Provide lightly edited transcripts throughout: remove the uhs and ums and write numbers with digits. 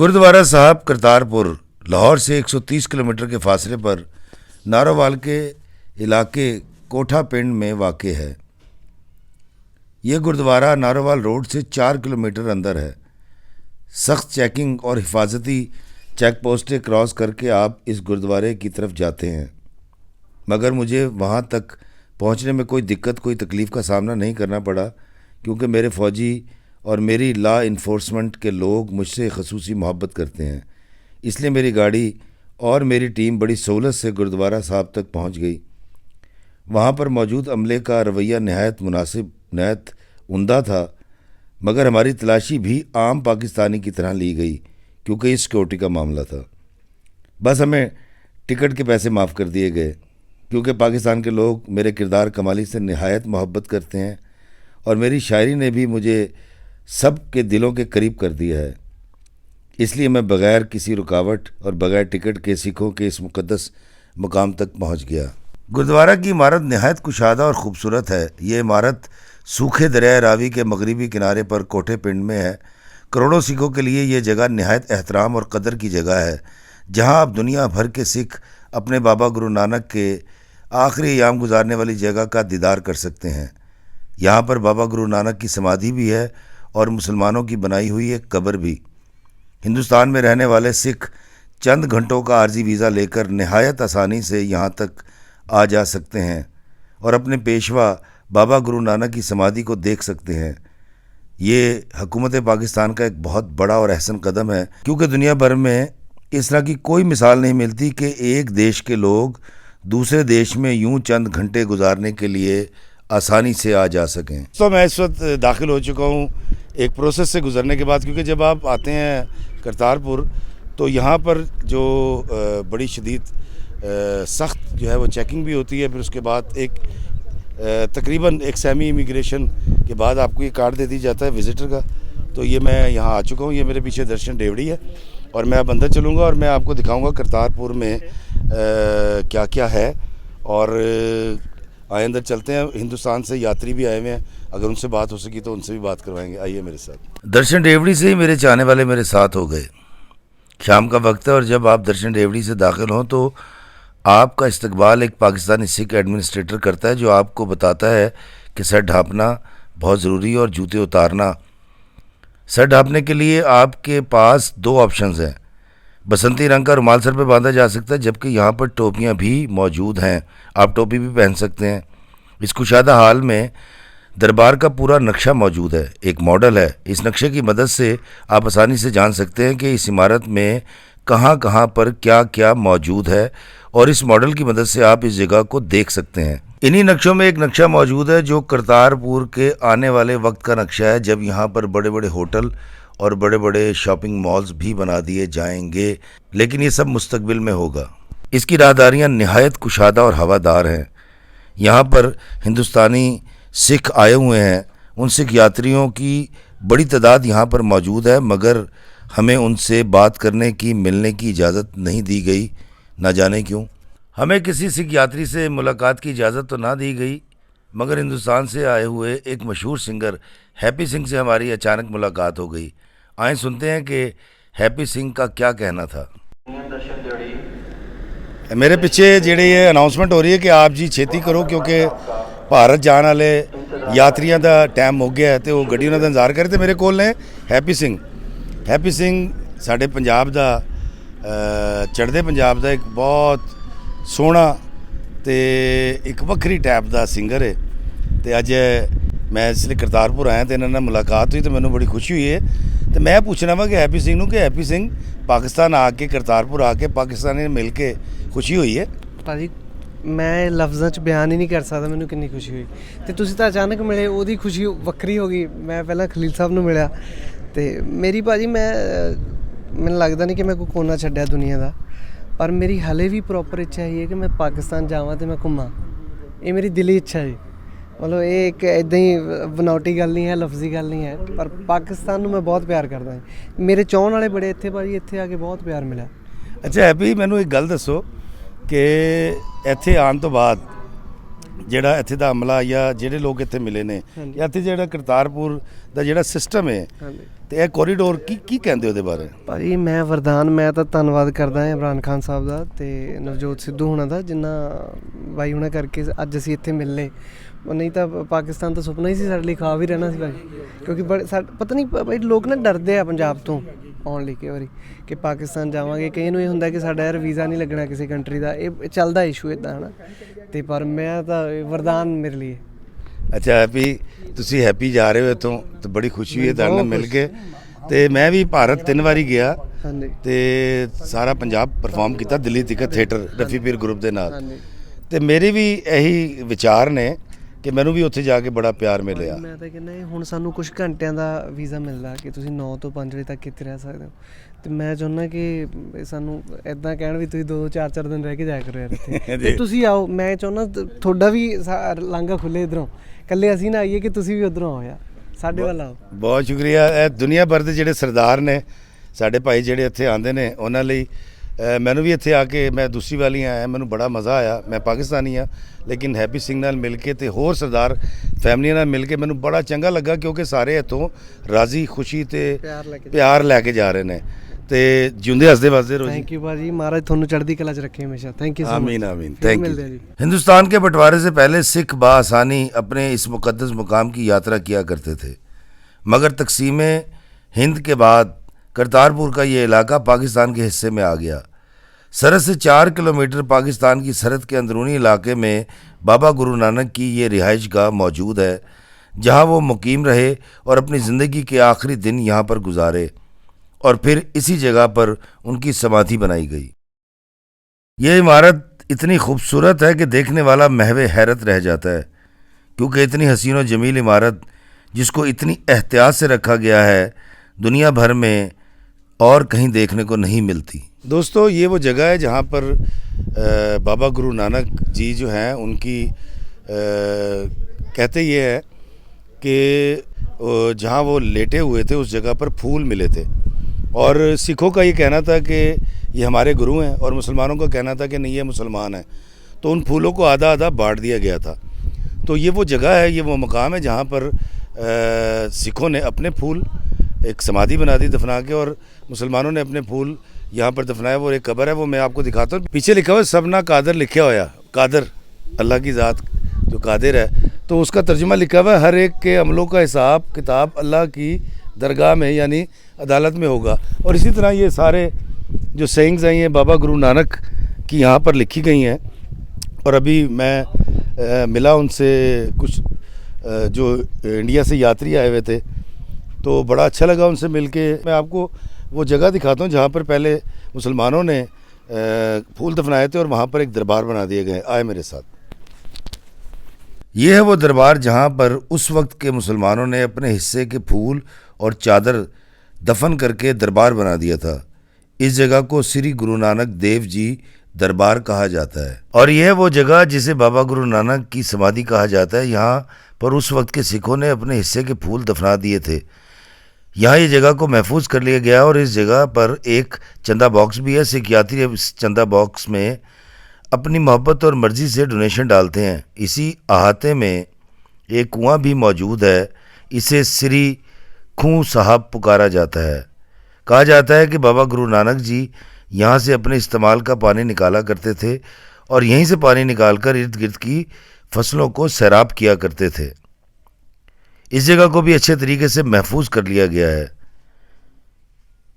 गुरुद्वारा साहब करतारपुर लाहौर से 130 किलोमीटर के फासले पर नारोवाल के इलाके कोठा पिंड में वाक़ है। यह गुरुद्वारा नारोवाल रोड से 4 किलोमीटर अंदर है। सख्त चेकिंग और हिफाजती चेक पोस्टें क्रॉस करके आप इस गुरुद्वारे की तरफ जाते हैं, मगर मुझे वहाँ तक पहुँचने में कोई दिक्कत, कोई तकलीफ़ का सामना नहीं करना पड़ा, क्योंकि मेरे फ़ौजी और मेरी लॉ इन्फोर्समेंट के लोग मुझसे ख़ुसूसी मोहब्बत करते हैं। इसलिए मेरी गाड़ी और मेरी टीम बड़ी सहूलत से गुरुद्वारा साहब तक पहुंच गई। वहां पर मौजूद अमले का रवैया नहायत मुनासिब, नहायत उम्दा था, मगर हमारी तलाशी भी आम पाकिस्तानी की तरह ली गई, क्योंकि इस सिक्योरिटी का मामला था। बस हमें टिकट के पैसे माफ़ कर दिए गए, क्योंकि पाकिस्तान के लोग मेरे किरदार कमाली से नहायत मोहब्बत करते हैं और मेरी शायरी ने भी मुझे सब के दिलों के करीब कर दिया है। इसलिए मैं बग़ैर किसी रुकावट और बग़ैर टिकट के सिखों के इस मुक़द्दस मुकाम तक पहुंच गया। गुरुद्वारा की इमारत नहायत कुशादा और ख़ूबसूरत है। ये इमारत सूखे दरिया रावी के मगरबी किनारे पर कोठे पिंड में है। करोड़ों सिखों के लिए ये जगह नहायत एहतराम और कदर की जगह है, जहाँ आप दुनिया भर के सिख अपने बाबा गुरु नानक के आखिरी अयाम गुजारने वाली जगह का दीदार कर सकते हैं। यहाँ पर बाबा गुरु नानक की समाधि भी है और मुसलमानों की बनाई हुई एक कब्र भी। हिंदुस्तान में रहने वाले सिख चंद घंटों का आर्जी वीज़ा लेकर नहायत आसानी से यहाँ तक आ जा सकते हैं और अपने पेशवा बाबा गुरु नानक की समाधि को देख सकते हैं। ये हुकूमत पाकिस्तान का एक बहुत बड़ा और अहसन कदम है, क्योंकि दुनिया भर में इस तरह की कोई मिसाल नहीं मिलती कि एक देश के लोग दूसरे देश में यूं चंद घंटे गुजारने के लिए आसानी से आ जा सकें। तो मैं इस वक्त दाखिल हो चुका हूँ एक प्रोसेस से गुजरने के बाद, क्योंकि जब आप आते हैं करतारपुर तो यहाँ पर जो बड़ी शदीद सख्त जो है वो चेकिंग भी होती है। फिर उसके बाद एक तकरीबन एक सेमी इमिग्रेशन के बाद आपको ये कार्ड दे दी जाता है विज़िटर का। तो ये मैं यहाँ आ चुका हूँ। ये मेरे पीछे दर्शन डेवड़ी है और मैं अब अंदर चलूँगा और मैं आपको दिखाऊँगा करतारपुर में क्या क्या है। और आए अंदर चलते हैं। हिंदुस्तान से यात्री भी आए हुए हैं, अगर उनसे बात हो सकी तो उनसे भी बात करवाएंगे। आइए मेरे साथ। दर्शन डेवड़ी से ही मेरे चाहने वाले मेरे साथ हो गए। शाम का वक्त है और जब आप दर्शन डेवड़ी से दाखिल हों तो आपका इस्तकबाल एक पाकिस्तानी सिख एडमिनिस्ट्रेटर करता है, जो आपको बताता है कि सर ढाँपना बहुत ज़रूरी है और जूते उतारना। सर ढाँपने के लिए आपके पास दो ऑप्शंस हैं। बसंती रंग का रुमाल सर पे बांधा जा सकता है, जबकि यहाँ पर टोपियाँ भी मौजूद हैं, आप टोपी भी पहन सकते हैं। इस कुशादा हाल में दरबार का पूरा नक्शा मौजूद है, एक मॉडल है। इस नक्शे की मदद से आप आसानी से जान सकते हैं कि इस इमारत में कहाँ कहाँ पर क्या क्या मौजूद है, और इस मॉडल की मदद से आप इस जगह को देख सकते हैं। इन्हीं नक्शों में एक नक्शा मौजूद है जो करतारपुर के आने वाले वक्त का नक्शा है, जब यहाँ पर बड़े बड़े होटल और बड़े बड़े शॉपिंग मॉल्स भी बना दिए जाएंगे, लेकिन ये सब मुस्तकबिल में होगा। इसकी राहदारियाँ नहायत कुशादा और हवादार हैं। यहाँ पर हिंदुस्तानी सिख आए हुए हैं। उन सिख यात्रियों की बड़ी तादाद यहाँ पर मौजूद है, मगर हमें उनसे बात करने की, मिलने की इजाज़त नहीं दी गई, ना जाने क्यों। हमें किसी सिख यात्री से मुलाकात की इजाज़त तो ना दी गई, मगर हिंदुस्तान से आए हुए एक मशहूर सिंगर हैप्पी सिंह से हमारी अचानक मुलाकात हो गई। आए सुनते हैं कि हैप्पी सिंह का क्या कहना था। मेरे पीछे जेड़ी ये अनाउंसमेंट हो रही है कि आप जी छेती करो, क्योंकि भारत जाने वाले यात्रियों का टाइम हो गया है, तो वो गड्डी उन्होंने इंतजार करे। तो मेरे को ने हैप्पी सिंह साढ़े पंजाब का चढ़ते पंजाब का एक बहुत सोहना तो एक वक्री टाइप का सिंगर है। तो अज मैं इसलिए करतारपुर आया तो इन्होंने मुलाकात हुई तो मैंने बड़ी खुशी हुई है। तो मैं पूछना वा कि हैप्पी सिंह कि हैप्पी सिंह पाकिस्तान आके करतारपुर आके पाकिस्तानी मिल के खुशी हुई है? भाजी मैं लफ्ज़ां 'ਚ ਬਿਆਨ ਹੀ ਨਹੀਂ ਕਰ ਸਕਦਾ ਮੈਨੂੰ ਕਿੰਨੀ ਖੁਸ਼ੀ ਹੋਈ। ਤੇ ਤੁਸੀਂ ਤਾਂ ਅਚਾਨਕ ਮਿਲੇ, ਉਹਦੀ ਖੁਸ਼ੀ ਵੱਖਰੀ ਹੋ ਗਈ। ਮੈਂ ਪਹਿਲਾਂ ਖਲੀਲ ਸਾਹਿਬ ਨੂੰ ਮਿਲਿਆ ਤੇ ਮੇਰੀ ਭਾਜੀ ਮੈਨੂੰ ਲੱਗਦਾ ਨਹੀਂ ਕਿ ਮੈਂ ਕੋਈ ਕੋਨਾ ਛੱਡਿਆ ਦੁਨੀਆ ਦਾ, ਪਰ ਮੇਰੀ ਹਲੇ ਵੀ ਪ੍ਰੋਪਰ ਇੱਛਾ ਇਹ ਹੈ ਕਿ ਮੈਂ ਪਾਕਿਸਤਾਨ ਜਾਵਾਂ ਤੇ ਮੈਂ ਘੁੰਮਾਂ। ਇਹ ਮੇਰੀ ਦਿਲੀ ਇੱਛਾ ਹੈ। ਮਤਲਬ ਇਹ ਇੱਕ ਇੱਦਾਂ ਹੀ ਬਨਾਵਟੀ ਗੱਲ ਨਹੀਂ ਹੈ, ਲਫ਼ਜ਼ੀ ਗੱਲ ਨਹੀਂ ਹੈ, ਪਰ ਪਾਕਿਸਤਾਨ ਨੂੰ ਮੈਂ ਬਹੁਤ ਪਿਆਰ ਕਰਦਾ ਹਾਂ। ਮੇਰੇ ਚਾਹੁਣ ਵਾਲੇ ਬੜੇ ਇੱਥੇ ਭਾਜੀ, ਇੱਥੇ ਆ ਕੇ ਬਹੁਤ ਪਿਆਰ ਮਿਲਿਆ। ਅੱਛਾ ਹੈਪੀ, ਮੈਨੂੰ ਇੱਕ ਗੱਲ ਦੱਸੋ ਕਿ ਇੱਥੇ ਆਉਣ ਤੋਂ ਬਾਅਦ ਜਿਹੜਾ ਇੱਥੇ ਦਾ ਅਮਲਾ ਜਾਂ ਜਿਹੜੇ ਲੋਕ ਇੱਥੇ ਮਿਲੇ ਨੇ ਹਾਂਜੀ। ਜਾਂ ਇੱਥੇ ਜਿਹੜਾ ਕਰਤਾਰਪੁਰ ਦਾ ਜਿਹੜਾ ਸਿਸਟਮ ਹੈ ਹਾਂਜੀ ਤੇ ਇਹ ਕੋਰੀਡੋਰ ਕੀ ਕਹਿੰਦੇ ਉਹਦੇ ਬਾਰੇ? ਭਾਜੀ ਮੈਂ ਵਰਦਾਨ, ਮੈਂ ਤਾਂ ਧੰਨਵਾਦ ਕਰਦਾ ਹਾਂ ਇਮਰਾਨ ਖਾਨ ਸਾਹਿਬ ਦਾ ਤੇ ਨਵਜੋਤ ਸਿੱਧੂ ਹੋਣਾ ਦਾ, ਜਿੰਨਾ ਬਾਈ ਹੁਣਾਂ ਕਰਕੇ ਅੱਜ ਅਸੀਂ ਇੱਥੇ ਮਿਲ ਲਏ। ਉਹ ਨਹੀਂ ਤਾਂ ਪਾਕਿਸਤਾਨ ਤਾਂ ਸੁਪਨਾ ਹੀ ਸੀ ਸਾਡੇ ਲਈ, ਖਾ ਵੀ ਰਹਿਣਾ ਸੀ ਭਾਜੀ, ਕਿਉਂਕਿ ਪਤਾ ਨਹੀਂ ਭਾਈ ਲੋਕ ਨਾ ਡਰਦੇ ਆ ਪੰਜਾਬ ਤੋਂ ਆਉਣ ਲਈ ਕਈ ਵਾਰੀ ਕਿ ਪਾਕਿਸਤਾਨ ਜਾਵਾਂਗੇ, ਕਈ ਨੂੰ ਇਹ ਹੁੰਦਾ ਕਿ ਸਾਡਾ ਯਾਰ ਵੀਜ਼ਾ ਨਹੀਂ ਲੱਗਣਾ ਕਿਸੇ ਕੰਟਰੀ ਦਾ, ਇਹ ਚੱਲਦਾ ਇਸ਼ੂ ਇੱਦਾਂ ਹੈ ਨਾ। ਤੇ ਪਰ ਮੈਂ ਤਾਂ ਵਰਦਾਨ ਮੇਰੇ ਲਈ। ਅੱਛਾ ਹੈਪੀ, ਤੁਸੀਂ ਹੈਪੀ ਜਾ ਰਹੇ ਹੋ ਇੱਥੋਂ ਤੇ ਬੜੀ ਖੁਸ਼ੀ ਹੋਈ ਹੈ ਤੁਹਾਡੇ ਨਾਲ ਮਿਲ ਕੇ। ਤੇ ਮੈਂ ਵੀ ਭਾਰਤ 3 ਵਾਰੀ ਗਿਆ ਹਾਂਜੀ ਤੇ ਸਾਰਾ ਪੰਜਾਬ ਪਰਫਾਰਮ ਕੀਤਾ ਦਿੱਲੀ ਤੱਕ ਥੀਏਟਰ ਰਫੀ ਪੀਰ ਗਰੁੱਪ ਦੇ ਨਾਲ। ਹਾਂਜੀ ਤੇ ਮੇਰੇ ਵੀ ਇਹੀ ਵਿਚਾਰ ਨੇ ਕਿ ਮੈਨੂੰ ਵੀ ਉੱਥੇ ਜਾ ਕੇ ਬੜਾ ਪਿਆਰ ਮਿਲਿਆ। ਮੈਂ ਤਾਂ ਕਹਿੰਦਾ ਹੁਣ ਸਾਨੂੰ ਕੁਝ ਘੰਟਿਆਂ ਦਾ ਵੀਜ਼ਾ ਮਿਲਦਾ ਕਿ ਤੁਸੀਂ 9 ਤੋਂ 5 ਵਜੇ ਤੱਕ ਇੱਥੇ ਰਹਿ ਸਕਦੇ ਹੋ। ਤੇ ਮੈਂ ਚਾਹੁੰਦਾ ਕਿ ਸਾਨੂੰ ਇੱਦਾਂ ਕਹਿਣ ਵੀ ਤੁਸੀਂ 2-4 ਦਿਨ ਰਹਿ ਕੇ ਜਾਇਆ ਕਰੋ ਯਾਰ ਇੱਥੇ ਤੇ ਤੁਸੀਂ ਆਓ। ਮੈਂ ਚਾਹੁੰਦਾ ਤੁਹਾਡਾ ਵੀ ਲਾਂਘਾ ਖੁੱਲੇ ਇੱਧਰੋਂ, ਇਕੱਲੇ ਅਸੀਂ ਨਾ ਆਈਏ ਕਿ ਤੁਸੀਂ ਵੀ ਉੱਧਰੋਂ ਆਓ ਯਾਰ, ਸਾਡੇ ਵੱਲ ਆਓ। ਬਹੁਤ ਸ਼ੁਕਰੀਆ। ਇਹ ਦੁਨੀਆ ਭਰ ਦੇ ਜਿਹੜੇ ਸਰਦਾਰ ਨੇ ਸਾਡੇ ਭਾਈ ਜਿਹੜੇ ਇੱਥੇ ਆਉਂਦੇ ਨੇ ਉਹਨਾਂ ਲਈ ਮੈਨੂੰ ਵੀ ਇੱਥੇ ਆ ਕੇ ਮੈਂ ਦੂਸਰੀ ਵਾਲੀ ਆਇਆ, ਮੈਨੂੰ ਬੜਾ ਮਜ਼ਾ ਆਇਆ। ਮੈਂ ਪਾਕਿਸਤਾਨੀ ਹਾਂ ਲੇਕਿਨ ਹੈਪੀ ਸਿੰਘ ਨਾਲ ਮਿਲ ਕੇ ਤੇ ਹੋਰ ਸਰਦਾਰ ਫੈਮਲੀਆਂ ਨਾਲ ਮਿਲ ਕੇ ਮੈਨੂੰ ਬੜਾ ਚੰਗਾ ਲੱਗਾ, ਕਿਉਂਕਿ ਸਾਰੇ ਇੱਥੋਂ ਰਾਜ਼ੀ ਖੁਸ਼ੀ ਤੇ ਪਿਆਰ ਲੈ ਕੇ ਜਾ ਰਹੇ ਨੇ ਤੇ ਜਿਉਂਦੇ ਹੱਸਦੇ ਵਸਦੇ ਰਹੋ। थैंक यू भाजी, महाराज ਤੁਹਾਨੂੰ ਚੜ੍ਹਦੀ ਕਲਾ 'ਚ ਰੱਖੇ हमेशा। Thank you so much. आमीन आमीन, थैंक मिलते हैं यू। जी। हिंदुस्तान के बंटवारे से पहले सिख बआसानी अपने इस मुकद्दस मुकाम की यात्रा किया करते थे, मगर तकसीम हिंद के बाद करतारपुर का ये इलाका पाकिस्तान के हिस्से में आ गया। सरहद से 4 किलोमीटर पाकिस्तान की सरहद के अंदरूनी इलाके में बाबा गुरु नानक की ये रिहाइश गाह मौजूद है, जहाँ वो मुकीम रहे और अपनी ज़िंदगी के आखिरी दिन यहाँ पर गुजारे और फिर इसी जगह पर उनकी समाधि बनाई गई। यह इमारत इतनी खूबसूरत है कि देखने वाला महवे हैरत रह जाता है, क्योंकि इतनी हसीन व जमील इमारत जिसको इतनी एहतियात से रखा गया है दुनिया भर में और कहीं देखने को नहीं मिलती। दोस्तों ये वो जगह है जहाँ पर बाबा गुरु नानक जी जो हैं उनकी कहते ये है कि जहाँ वो लेटे हुए थे उस जगह पर फूल मिले थे, और सिखों का ये कहना था कि ये हमारे गुरु हैं और मुसलमानों का कहना था कि नहीं ये मुसलमान हैं, तो उन फूलों को आधा आधा बांट दिया गया था। तो ये वो जगह है, ये वो मकाम है जहाँ पर सिखों ने अपने फूल एक समाधि बना दी दफना के, और मुसलमानों ने अपने फूल यहाँ पर दफनाया। वो एक कब्र है, वो मैं आपको दिखाता हूँ। पीछे लिखा हुआ है सबना कादर लिखा हुआ, कादर अल्लाह की ज़ात जो कादिर है, तो उसका तर्जुमा लिखा हुआ है हर एक के अमलों का हिसाब किताब अल्लाह की दरगाह में यानी अदालत में होगा। और इसी तरह ये सारे जो सेइंग्स हैं ये बाबा गुरु नानक की यहाँ पर लिखी गई हैं। और अभी मैं मिला उनसे, कुछ जो इंडिया से यात्री आए हुए थे, तो बड़ा अच्छा लगा उनसे मिलके। मैं आपको वो जगह दिखाता हूँ जहाँ पर पहले मुसलमानों ने फूल दफनाए थे और वहाँ पर एक दरबार बना दिए गए। आए मेरे साथ। ये है वो दरबार जहाँ पर उस वक्त के मुसलमानों ने अपने हिस्से के फूल और चादर दफन करके दरबार बना दिया था। इस जगह को श्री गुरु नानक देव जी दरबार कहा जाता है, और यह है वो जगह जिसे बाबा गुरु नानक की समाधि कहा जाता है। यहाँ पर उस वक्त के सिखों ने अपने हिस्से के फूल दफना दिए थे। यहाँ ये जगह को महफूज कर लिया गया, और इस जगह पर एक चंदा बॉक्स भी है। सिख यात्री अब इस चंदा बॉक्स में अपनी मोहब्बत और मर्ज़ी से डोनेशन डालते हैं। इसी अहाते में एक कुआं भी मौजूद है, इसे श्री खूं साहब पुकारा जाता है। कहा जाता है कि बाबा गुरु नानक जी यहाँ से अपने इस्तेमाल का पानी निकाला करते थे और यहीं से पानी निकालकर इर्द गिर्द की फसलों को सैराब किया करते थे। इस जगह को भी अच्छे तरीके से महफूज कर लिया गया है।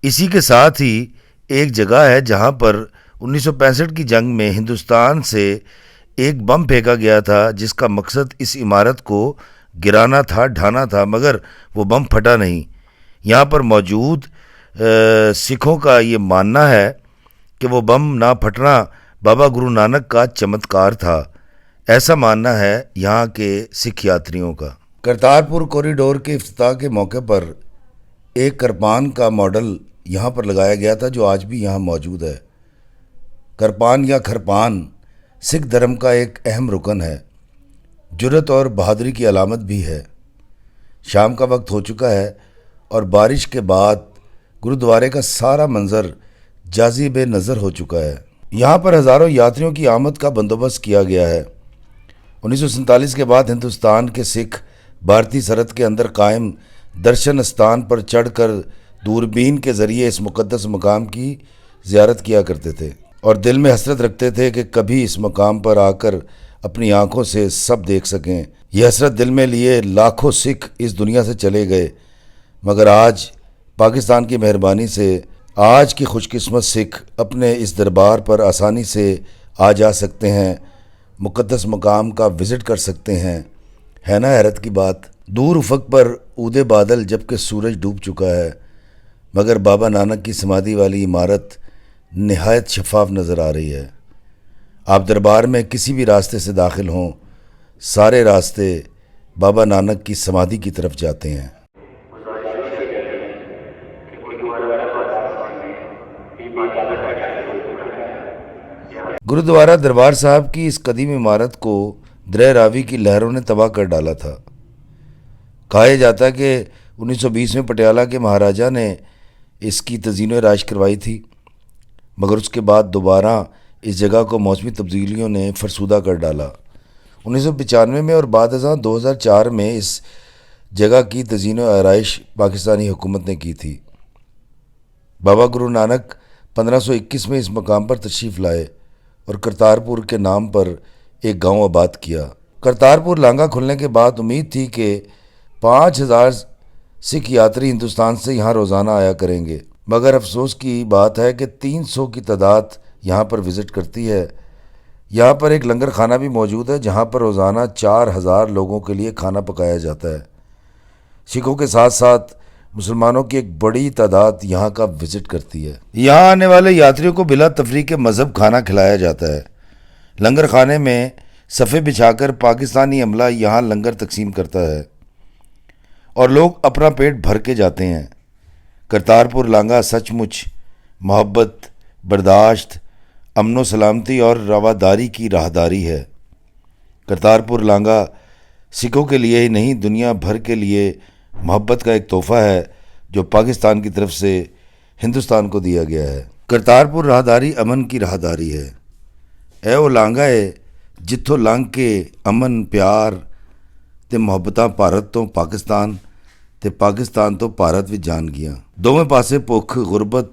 इसी के साथ ही एक जगह है जहाँ पर 1965 की जंग में हिंदुस्तान से एक बम फेंका गया था, जिसका मकसद इस इमारत को गिराना था, ढाना था, मगर वो बम फटा नहीं। यहाँ पर मौजूद सिखों का ये मानना है कि वो बम ना फटना बाबा गुरु नानक का चमत्कार था। ऐसा मानना है यहाँ के सिख यात्रियों का। करतारपुर कॉरिडोर के इफ्तिताह के मौके पर एक करपान का मॉडल यहाँ पर लगाया गया था, जो आज भी यहाँ मौजूद है। करपान या खरपान सिख धर्म का एक अहम रुकन है, जुर्रत और बहादुरी की अलामत भी है। शाम का वक्त हो चुका है और बारिश के बाद गुरुद्वारे का सारा मंज़र जाज़िब नज़र हो चुका है। यहाँ पर हज़ारों यात्रियों की आमद का बंदोबस्त किया गया है। 1947 के बाद हिंदुस्तान के सिख भारतीय सरहद के अंदर कायम दर्शन स्थान पर चढ़कर दूरबीन के ज़रिए इस मुक़द्दस मकाम की ज़ियारत किया करते थे और दिल में हसरत रखते थे कि कभी इस मकाम पर आकर अपनी आंखों से सब देख सकें। यह हसरत दिल में लिए लाखों सिख इस दुनिया से चले गए, मगर आज पाकिस्तान की मेहरबानी से आज की खुशकिस्मत सिख अपने इस दरबार पर आसानी से आ जा सकते हैं, मुक़द्दस मकाम का विज़िट कर सकते हैं। है ना हैरत की बात। दूर उफ़क़ पर ऊदे बादल जबकि सूरज डूब चुका है, मगर बाबा नानक की समाधि वाली इमारत निहायत शफाफ नज़र आ रही है। आप दरबार में किसी भी रास्ते से दाखिल हों, सारे रास्ते बाबा नानक की समाधि की तरफ जाते हैं। गुरुद्वारा दरबार साहब की इस कदीम इमारत को दरिया रावी की लहरों ने तबाह कर डाला था। कहा जाता है कि 1920 में पटियाला के महाराजा ने इसकी तज़ीन राश करवाई थी, मगर उसके बाद दोबारा इस जगह को मौसमी तब्दीलियों ने फरसूदा कर डाला। 1995 में और बाद अज़ां 2004 में इस जगह की तज़ीन आराइश पाकिस्तानी हुकूमत ने की थी। बाबा गुरु नानक 1521 में इस मकाम पर तशरीफ़ लाए और करतारपुर के नाम पर एक गांव आबाद किया। करतारपुर लांगा खुलने के बाद उम्मीद थी कि 5000 सिख यात्री हिंदुस्तान से यहाँ रोज़ाना आया करेंगे, मगर अफसोस की बात है कि 300 की तादाद यहाँ पर विज़िट करती है। यहाँ पर एक लंगर खाना भी मौजूद है जहाँ पर रोज़ाना 4000 लोगों के लिए खाना पकाया जाता है। सिखों के साथ साथ मुसलमानों की एक बड़ी तादाद यहाँ का विज़िट करती है। यहाँ आने वाले यात्रियों को बिला तफरीक मज़हब खाना खिलाया जाता है। लंगर खाने में सफ़े बिछाकर पाकिस्तानी अमला यहाँ लंगर तकसीम करता है और लोग अपना पेट भर के जाते हैं। करतारपुर लांगा सचमुच मोहब्बत, बर्दाश्त, अमन सलामती और रवादारी की राहदारी है। करतारपुर लांगा सिखों के लिए ही नहीं, दुनिया भर के लिए मोहब्बत का एक तोहफ़ा है जो पाकिस्तान की तरफ से हिंदुस्तान को दिया गया है। करतारपुर राहदारी अमन की राहदारी है। ऐ ओ लांगा है जिथों लंघ के अमन, प्यार ते मुहब्बतां भारत तो पाकिस्तान ते पाकिस्तान तो भारत विच जान गियां। दोवें पासे भुख, गुरबत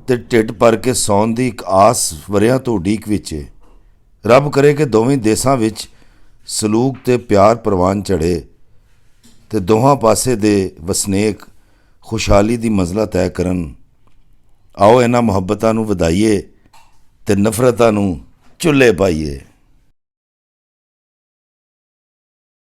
ते ढिड भर के सौण दी एक आस वरियां तो उਡੀਕ विच है। रब करे कि दोवें देसां विच सलूक ते प्यार परवान चढ़े ते दोहां पासे दे वसनेक खुशहाली दी मंज़िला तय करन। आओ इन्हां मुहब्बतां नूं वधाईए ते नफ़रतां नूं चुल्हे पाईए।